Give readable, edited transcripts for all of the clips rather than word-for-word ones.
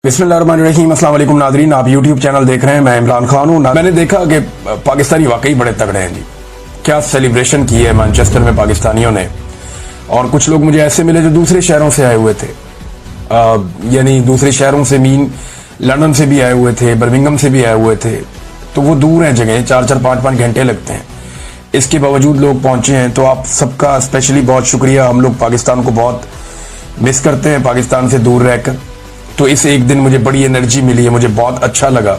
बिस्मिल्लाहिर्रहमानिर्रहीम। अस्सलाम वालेकुम नादरीन, आप यूट्यूब चैनल देख रहे हैं। मैं इमरान खान हूँ। मैंने देखा कि पाकिस्तानी वाकई बड़े तगड़े हैं जी। क्या सेलिब्रेशन की है मैनचेस्टर में पाकिस्तानियों ने। और कुछ लोग मुझे ऐसे मिले जो दूसरे शहरों से आए हुए थे, यानी दूसरे शहरों से मीन लंदन से भी आए हुए थे, बर्मिंघम से भी आए हुए थे। तो वो दूर हैं जगह, 4-4, 5-5 घंटे लगते हैं। इसके बावजूद लोग पहुंचे हैं, तो आप सबका स्पेशली बहुत शुक्रिया। हम लोग पाकिस्तान को बहुत मिस करते हैं, पाकिस्तान से दूर रहकर। तो इस एक दिन मुझे बड़ी एनर्जी मिली है, मुझे बहुत अच्छा लगा।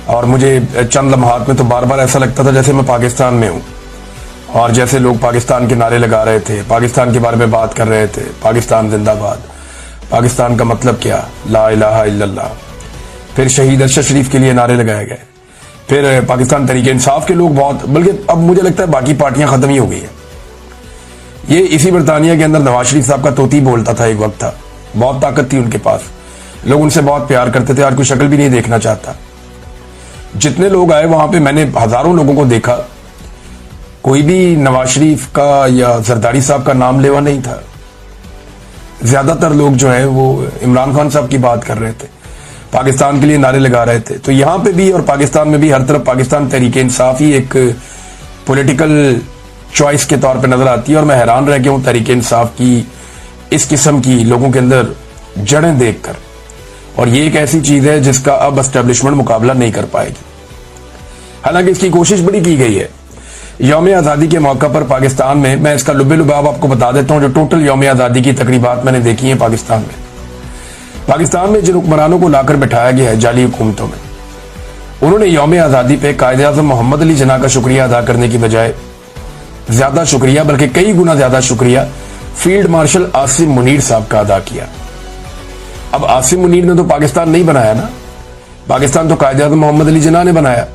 और मुझे चंद लम्हात में तो बार बार ऐसा लगता था जैसे मैं पाकिस्तान में हूँ, और जैसे लोग पाकिस्तान के नारे लगा रहे थे, पाकिस्तान के बारे में बात कर रहे थे, पाकिस्तान जिंदाबाद, पाकिस्तान का मतलब क्या, ला इलाहा इल्लल्लाह। फिर शहीद अरशद शरीफ के लिए नारे लगाए गए। फिर पाकिस्तान तरीके इंसाफ के लोग बहुत, बल्कि अब मुझे लगता है बाकी पार्टियां खत्म ही हो गई है। ये इसी बरतानिया के अंदर नवाज शरीफ साहब का तोती बोलता था, एक वक्त था, बहुत ताकत थी उनके पास, लोग उनसे बहुत प्यार करते थे, आज कोई शक्ल भी नहीं देखना चाहता। जितने लोग आए वहां पे, मैंने हजारों लोगों को देखा, कोई भी नवाज शरीफ का या जरदारी साहब का नाम लेवा नहीं था। ज्यादातर लोग जो है वो इमरान खान साहब की बात कर रहे थे, पाकिस्तान के लिए नारे लगा रहे थे। तो यहां पे भी और पाकिस्तान में भी हर तरफ पाकिस्तान तहरीके इंसाफ ही एक पॉलिटिकल चॉइस के तौर पे नजर आती है। और मैं हैरान रह गया हूं तहरीके इंसाफ की इस किस्म की लोगों के अंदर जड़ें देखकर। और ये एक ऐसी चीज है जिसका अब एस्टेब्लिशमेंट मुकाबला नहीं कर पाएगी। हालांकि इसकी कोशिश बड़ी की गई है। यौम आज़ादी के मौका पर पाकिस्तान में, मैं इसका लुबे लुबाब आपको बता देता हूं, जो टोटल यौम आज़ादी की तकरीबात मैंने देखी है पाकिस्तान में जिन हुक्मरानों को लाकर बैठाया गया है जाली हुकूमतों में, उन्होंने यौम आज़ादी पे कायदे आज़म मोहम्मद अली जिन्ना का शुक्रिया अदा करने की बजाय ज्यादा शुक्रिया, बल्कि कई गुना ज्यादा शुक्रिया फील्ड मार्शल आसिम मुनीर साहब का अदा किया। अब आसिम मुनीर ने तो पाकिस्तान नहीं बनाया ना, पाकिस्तान तो कायदे आज़म मोहम्मद अली जिन्ना ने बनाया,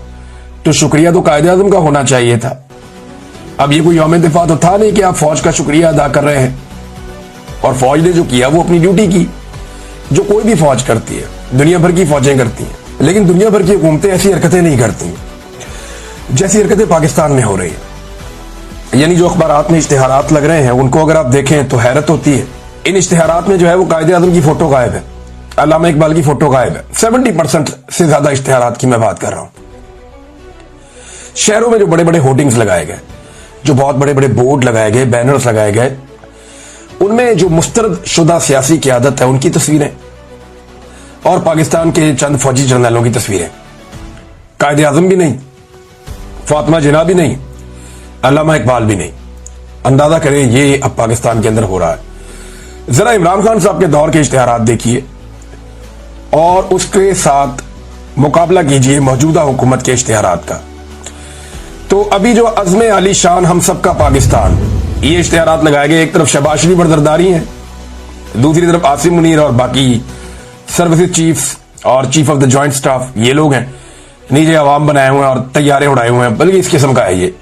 तो शुक्रिया तो कायदे आज़म का होना चाहिए था। अब ये कोई यौम दिफा तो था नहीं कि आप फौज का शुक्रिया अदा कर रहे हैं। और फौज ने जो किया वो अपनी ड्यूटी की, जो कोई भी फौज करती है, दुनिया भर की फौजें करती हैं। लेकिन दुनिया भर की हुकूमतें ऐसी हरकतें नहीं करती जैसी हरकतें पाकिस्तान में हो रही है। यानी जो अखबारात में इश्तिहारात लग रहे हैं उनको अगर आप देखें तो हैरत होती है। इन इश्तिहारात में जो है वो कायदे आज़म की फोटो गायब है, अल्लामा इकबाल की फोटो गायब है। 70% से ज्यादा इश्तिहारात की मैं बात कर रहा हूं। शहरों में जो बड़े बड़े होर्डिंग्स लगाए गए, जो बहुत बड़े बड़े बोर्ड लगाए गए, बैनर्स लगाए गए, उनमें जो मुस्तरद शुदा सियासी क़यादत है उनकी तस्वीरें और पाकिस्तान के चंद फौजी जर्नलों की तस्वीरें। कायदे आज़म भी नहीं, फातिमा जिन्ना भी नहीं, अल्लामा इकबाल भी नहीं। अंदाजा करें ये अब पाकिस्तान के अंदर हो रहा है। जरा इमरान खान साहब के दौर के इश्तिहारात देखिए और उसके साथ मुकाबला कीजिए मौजूदा हुकूमत के इश्तिहारात का। तो अभी जो अज़्म आली शान हम सबका पाकिस्तान, ये इश्तिहारात लगाए गए, एक तरफ शहबाज शरीफ और जरदारी हैं, दूसरी तरफ आसिम मुनीर और बाकी सर्विसेज चीफ्स और chief of the joint staff, ये लोग हैं। नीचे अवाम बनाए हुए हैं और तैयारे उड़ाए हुए हैं, बल्कि इस किस्म का है ये।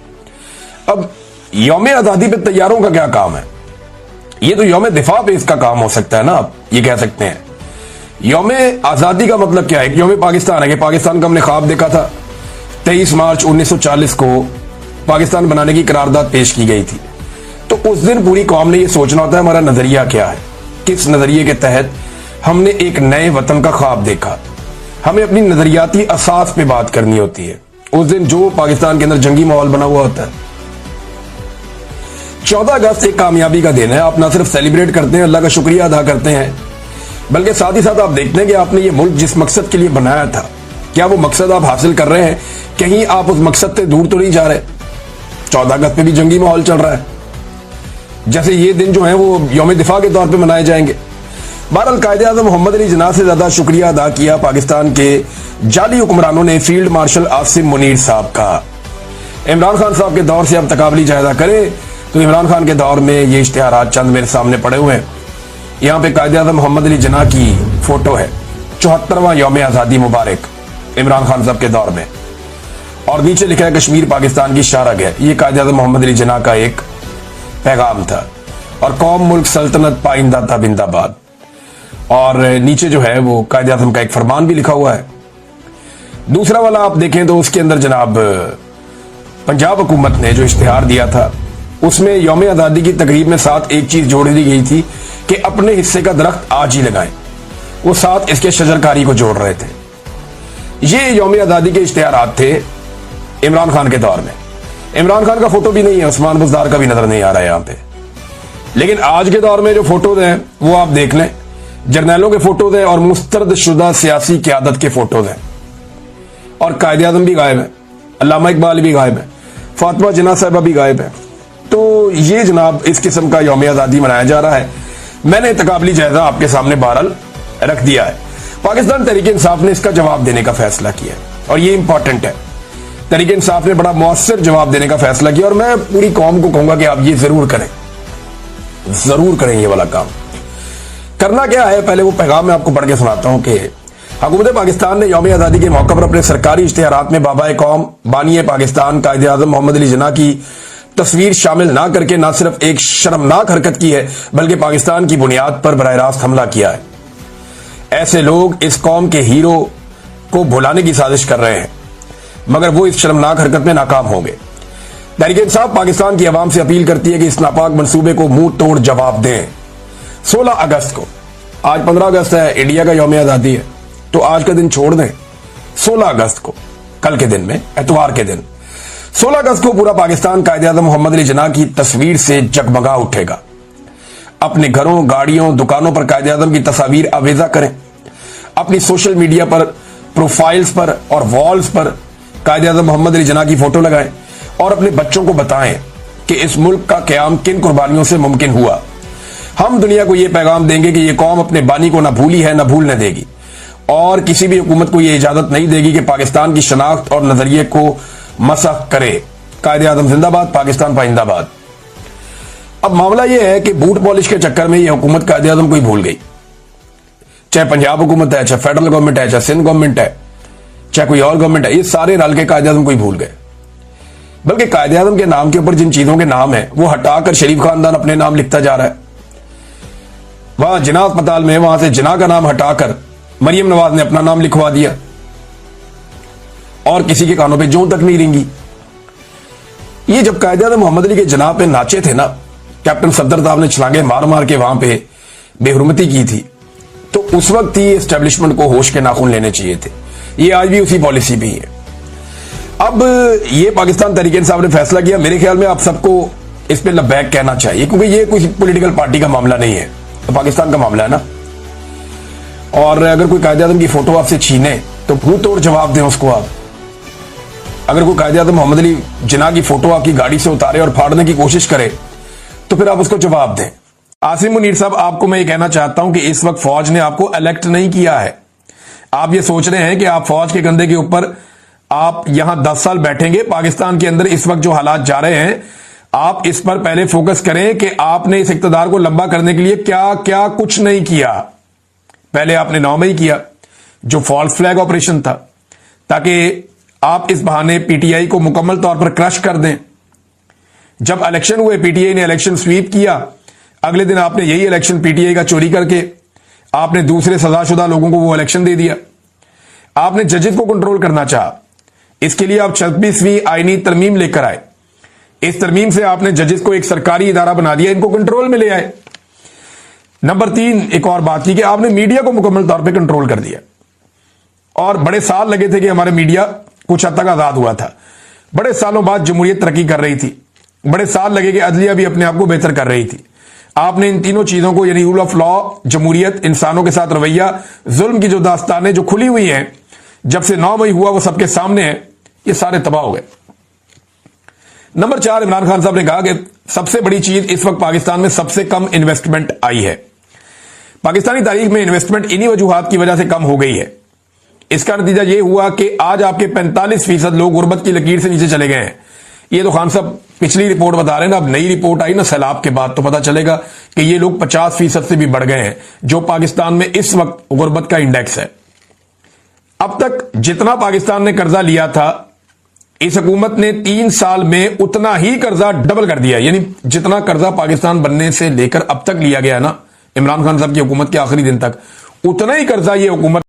अब यौम आज़ादी पे तैयारों का क्या काम है? ये तो यौम दिफा पे इसका काम हो सकता है ना, आप ये कह सकते हैं। यौम आज़ादी का मतलब क्या है? यौम पाकिस्तान है कि पाकिस्तान का हमने ख्वाब देखा था। 23 मार्च 1940 को पाकिस्तान बनाने की करारदाद पेश की गई थी। तो उस दिन पूरी कौम ने यह सोचना होता है हमारा नजरिया क्या है, किस नजरिए के तहत हमने एक नए वतन का ख्वाब देखा। हमें अपनी नजरियाती असास पे बात करनी होती है। उस दिन जो पाकिस्तान के अंदर जंगी माहौल बना हुआ होता है। 14 अगस्त एक कामयाबी का दिन है। आप ना सिर्फ सेलिब्रेट करते हैं, अल्लाह का शुक्रिया अदा करते हैं, बल्कि साथ ही साथ आप देखते हैं कि आपने ये मुल्क जिस मकसद के लिए बनाया था, क्या वो मकसद आप हासिल कर रहे हैं? कहीं आप उस मकसद से दूर तो नहीं जा रहे? 14 अगस्त पे भी जंगी माहौल चल रहा है, जैसे ये दिन जो है वो यौम दिफा के तौर पे मनाए जाएंगे। बहरहाल कायदे आज़म मोहम्मद अली जिन्ना से ज्यादा शुक्रिया अदा किया पाकिस्तान के जाली हुक्मरानों ने फील्ड मार्शल आसिम मुनीर साहब का। इमरान खान साहब के दौर से अब तकाबली जायजा करें तो इमरान खान के दौर में ये इश्तिहारात चंद मेरे सामने पड़े हुए हैं। यहाँ पे कायदे आज़म मोहम्मद अली जिन्ना की फोटो है, 74वां यौम आज़ादी मुबारक इमरान खान साहब के दौर में, और नीचे लिखा है कश्मीर पाकिस्तान की शारग है। ये कायदे आज़म मोहम्मद अली जिन्ना का एक पैगाम था। और कौम मुल्क सल्तनत पाइंदा था बिंदाबाद। और नीचे जो है वो कायदे आज़म का एक फरमान भी लिखा हुआ है। दूसरा वाला आप देखें तो उसके अंदर जनाब पंजाब हुकूमत ने जो इश्तिहार दिया था उसमें यौम आज़ादी की तकरीब में साथ एक चीज जोड़ दी गई थी कि अपने हिस्से का दरख्त आज ही लगाएं। वो साथ इसके शजरकारी को जोड़ रहे थे। ये यौम आज़ादी के इश्तिहारात थे इमरान खान के दौर में। इमरान खान का फोटो भी नहीं है, उस्मान बुज़दार का भी नजर नहीं आ रहा है यहां पे। लेकिन आज के दौर में जो फोटोज हैं वो आप देख लें, जर्नैलों के फोटोज हैं और मुस्तरद शुदा सियासी क़यादत के फोटोज हैं। और कायदे आज़म भी गायब है, अल्लामा इकबाल भी गायब है, फातिमा जिन्ना साहिबा भी गायब है। तो ये जनाब इस किस्म का यौम आज़ादी मनाया जा रहा है। मैंने तकाबली जायजा आपके सामने बहरहाल रख दिया है। पाकिस्तान तहरीक इंसाफ ने इसका जवाब देने का फैसला किया और ये इंपॉर्टेंट है। तहरीक इंसाफ ने बड़ा मौसर जवाब देने का फैसला किया और मैं पूरी कौम को कहूंगा कि आप ये जरूर करें, जरूर करें ये वाला काम। करना क्या है, पहले वो पैगाम मैं आपको पढ़ के सुनाता हूं कि हुकूमत पाकिस्तान ने यौम आज़ादी के मौके पर अपने सरकारी इश्तिहारात में बाबा कौम बानी पाकिस्तान कायदे आज़म मोहम्मद अली जिन्ना की तस्वीर शामिल ना करके न सिर्फ एक शर्मनाक हरकत की है बल्कि पाकिस्तान की बुनियाद पर बराह रास्त हमला किया है। ऐसे लोग इस कौम के हीरो को भुलाने की साजिश कर रहे हैं मगर वो इस शर्मनाक हरकत में नाकाम होंगे। तहरीक इंसाफ पाकिस्तान की आवाम से अपील करती है कि इस नापाक मंसूबे को मुंह तोड़ जवाब दें। 16 अगस्त को, आज 15 अगस्त है, इंडिया का यौम आज़ादी है, तो आज का दिन छोड़ दें। 16 अगस्त को, कल के दिन में, एतवार के दिन 16 अगस्त को पूरा पाकिस्तान कायदे आज़म मोहम्मद अली जिन्ना की तस्वीर से जगमगा उठेगा। अपने घरों, गाड़ियों, दुकानों पर कायदे आज़म की तस्वीर आवेजा करें। अपनी सोशल मीडिया पर, प्रोफाइल्स पर और वॉल्स पर कायदे आज़म मोहम्मद अली जिन्ना की फोटो लगाएं और अपने बच्चों को बताएं कि इस मुल्क का क़याम किन कुर्बानियों से मुमकिन हुआ। हम दुनिया को यह पैगाम देंगे कि यह कौम अपने बानी को न भूली है, न भूलने देगी और किसी भी हुकूमत को यह इजाजत नहीं देगी कि पाकिस्तान की शनाख्त और नजरिए को मसख करे। कायदे आज़म जिंदाबाद, पाकिस्तान पाइंदाबाद। अब मामला यह है कि बूट पॉलिश के चक्कर में यह हुकूमत कायदे आज़म को ही भूल गई। चाहे पंजाब हुकूमत है, चाहे फेडरल गवर्नमेंट है, चाहे सिंध गवर्नमेंट है, चाहे कोई और गवर्नमेंट है, ये सारे रल के कायदे आज़म को ही भूल गए। बल्कि कायदे आज़म के नाम के ऊपर जिन चीजों के नाम है वो हटाकर शरीफ खानदान अपने नाम लिखता जा रहा है। वहां जिना अस्पताल में वहां से जिना का नाम हटाकर मरियम नवाज ने अपना नाम लिखवा दिया और किसी के कानों पे जूं तक नहीं रेंगी। ये जब कायदे आज़म मोहम्मद अली के जिना पे नाचे थे ना, कैप्टन सफदर साहब ने छलांगे मार मार के वहां पे बेहुरमती की थी, तो उस वक्त ही एस्टेब्लिशमेंट को होश के नाखून लेने चाहिए थे। ये आज भी उसी पॉलिसी पे ही है। अब ये पाकिस्तान तहरीक इंसाफ ने फैसला किया, मेरे ख्याल में आप सबको इस पे लब्बैक कहना चाहिए, क्योंकि ये कोई पॉलिटिकल पार्टी का मामला नहीं है, तो पाकिस्तान का मामला है ना। और अगर कोई कायदे आज़म की फोटो आपसे छीने तो मुंह तोड़ जवाब दें उसको आप। अगर कोई कायदे आज़म मोहम्मद अली जिन्ना की फोटो आपकी गाड़ी से उतारे और फाड़ने की कोशिश करे तो फिर आप उसको जवाब दें। आसिम मुनीर साहब, आपको मैं ये कहना चाहता हूं कि इस वक्त फौज ने आपको इलेक्ट नहीं किया है। आप ये सोच रहे हैं कि आप फौज के कंधे के ऊपर आप यहां 10 साल बैठेंगे। पाकिस्तान के अंदर इस वक्त जो हालात जा रहे हैं, आप इस पर पहले फोकस करें कि आपने इस इक्तदार को लंबा करने के लिए क्या क्या कुछ नहीं किया। पहले आपने 9 मई किया जो फॉल्स फ्लैग ऑपरेशन था, ताकि आप इस बहाने पीटीआई को मुकम्मल तौर पर क्रश कर दें। जब इलेक्शन हुए, पीटीआई ने इलेक्शन स्वीप किया, अगले दिन आपने यही इलेक्शन पीटीआई का चोरी करके आपने दूसरे सजाशुदा लोगों को वो इलेक्शन दे दिया। आपने जजेस को कंट्रोल करना चाहा, इसके लिए आप 26वीं आईनी तरमीम लेकर आए। इस तरमीम से आपने जजेस को एक सरकारी इदारा बना दिया, इनको कंट्रोल में ले आए। नंबर 3, एक और बात की कि आपने मीडिया को मुकम्मल तौर पे कंट्रोल कर दिया और बड़े साल लगे थे कि हमारे मीडिया कुछ हद तक आजाद हुआ था। बड़े सालों बाद जमहूरियत तरक्की कर रही थी, बड़े साल लगे कि अदलिया भी अपने आप को बेहतर कर रही थी। आपने इन तीनों चीजों को, यानी रूल ऑफ लॉ, जमहूरियत, इंसानों के साथ रवैया, जुल्म की जो दास्तानें जो खुली हुई हैं जब से 9 मई हुआ वो सबके सामने है, ये सारे तबाह हो गए। नंबर 4, इमरान खान साहब ने कहा कि सबसे बड़ी चीज इस वक्त पाकिस्तान में सबसे कम इन्वेस्टमेंट आई है। पाकिस्तानी तारीख में इन्वेस्टमेंट इन्हीं वजूहात की वजह से कम हो गई है। इसका नतीजा यह हुआ कि आज आपके 45% लोग गुर्बत की लकीर से नीचे चले गए हैं। ये तो खान साहब पिछली रिपोर्ट बता रहे हैं ना, अब नई रिपोर्ट आई ना सैलाब के बाद, तो पता चलेगा कि ये लोग 50% से भी बढ़ गए हैं, जो पाकिस्तान में इस वक्त गुर्बत का इंडेक्स है। अब तक जितना पाकिस्तान ने कर्जा लिया था, इस हुकूमत ने 3 साल में उतना ही कर्जा डबल कर दिया। यानी जितना कर्जा पाकिस्तान बनने से लेकर अब तक लिया गया ना, इमरान खान साहब की हुकूमत के आखिरी दिन तक, उतना ही कर्जा ये हुकूमत